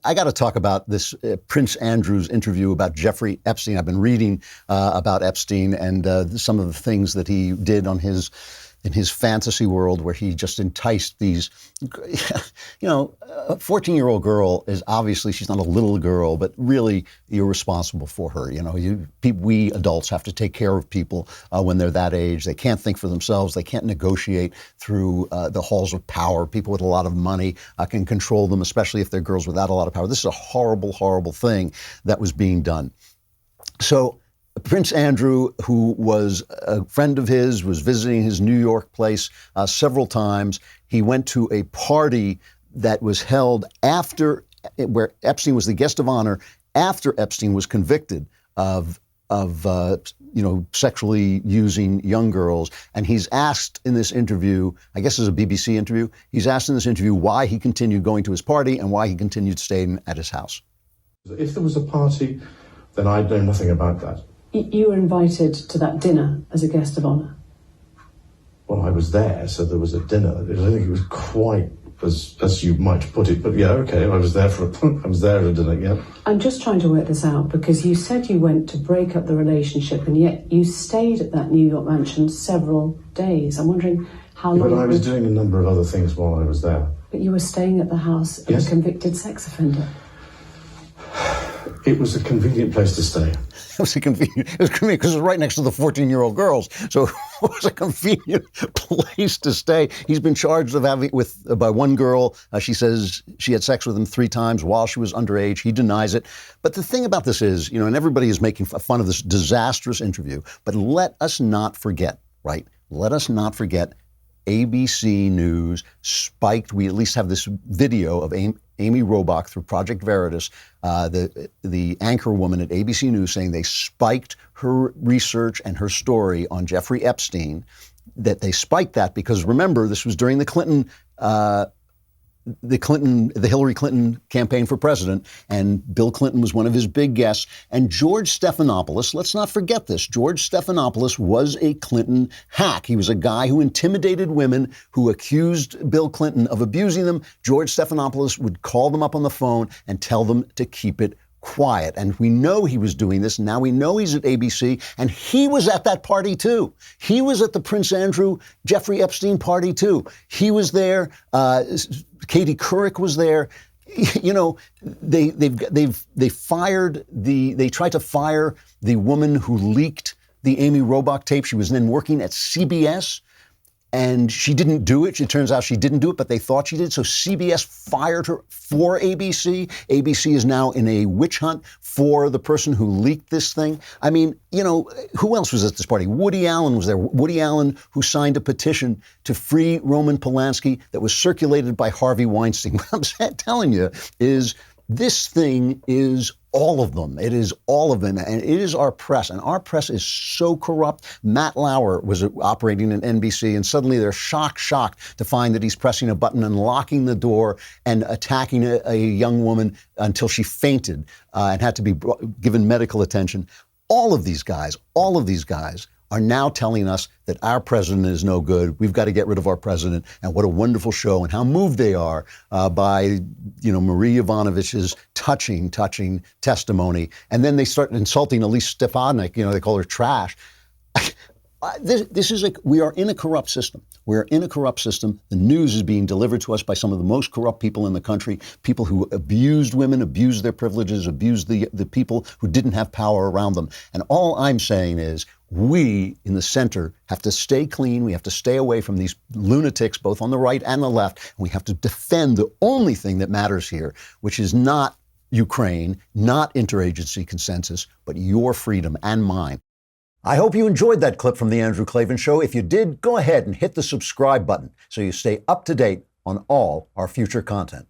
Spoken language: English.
I got to talk about this Prince Andrew's interview about Jeffrey Epstein. I've been reading about Epstein and some of the things that he did on in his fantasy world, where he just enticed these, a 14-year-old girl is obviously, she's not a little girl, but really you're responsible for her. We adults have to take care of people when they're that age. They can't think for themselves. They can't negotiate through the halls of power. People with a lot of money can control them, especially if they're girls without a lot of power. This is a horrible, horrible thing that was being done. So Prince Andrew, who was a friend of his, was visiting his New York place several times. He went to a party that was held where Epstein was the guest of honor after Epstein was convicted of sexually using young girls. And he's asked in this interview, I guess it's a BBC interview, he's asked in this interview why he continued going to his party and why he continued staying at his house. If there was a party, then I'd know nothing about that. You were invited to that dinner as a guest of honour? Well, I was there, so there was a dinner. I don't think it was quite as you might put it, but yeah, okay, I was there at a dinner, yeah. I'm just trying to work this out, because you said you went to break up the relationship, and yet you stayed at that New York mansion several days. I'm wondering how long... But I was doing a number of other things while I was there. But you were staying at the house of a convicted sex offender. It was a convenient place to stay. It was convenient because it was right next to the 14-year-old girls. So it was a convenient place to stay. He's been charged of by one girl. She says she had sex with him 3 times while she was underage. He denies it. But the thing about this is, and everybody is making fun of this disastrous interview. But let us not forget, right? Let us not forget ABC News spiked. We at least have this video of Amy Robach through Project Veritas, the anchor woman at ABC News, saying they spiked her research and her story on Jeffrey Epstein. That they spiked that because, remember, this was during the Hillary Clinton campaign for president, and Bill Clinton was one of his big guests. And George Stephanopoulos, let's not forget this, George Stephanopoulos was a Clinton hack. He was a guy who intimidated women, who accused Bill Clinton of abusing them. George Stephanopoulos would call them up on the phone and tell them to keep it quiet. And we know he was doing this. Now we know he's at ABC, and he was at that party too. He was at the Prince Andrew, Jeffrey Epstein party too. He was there. Katie Couric was there. They tried to fire the woman who leaked the Amy Robach tape. She was then working at CBS. And she didn't do it. It turns out she didn't do it, but they thought she did. So CBS fired her for ABC. ABC is now in a witch hunt for the person who leaked this thing. I mean, who else was at this party? Woody Allen was there. Woody Allen, who signed a petition to free Roman Polanski that was circulated by Harvey Weinstein. What I'm telling you is this thing is all of them. It is all of them. And it is our press. And our press is so corrupt. Matt Lauer was operating in NBC, and suddenly they're shocked to find that he's pressing a button and locking the door and attacking a young woman until she fainted and had to be given medical attention. All of these guys are now telling us that our president is no good. We've got to get rid of our president. And what a wonderful show, and how moved they are by, Marie Yovanovitch's touching testimony. And then they start insulting Elise Stefanik. They call her trash. This is we are in a corrupt system. We're in a corrupt system. The news is being delivered to us by some of the most corrupt people in the country, people who abused women, abused their privileges, abused the people who didn't have power around them. And all I'm saying is we in the center have to stay clean. We have to stay away from these lunatics, both on the right and the left. And we have to defend the only thing that matters here, which is not Ukraine, not interagency consensus, but your freedom and mine. I hope you enjoyed that clip from The Andrew Klavan Show. If you did, go ahead and hit the subscribe button so you stay up to date on all our future content.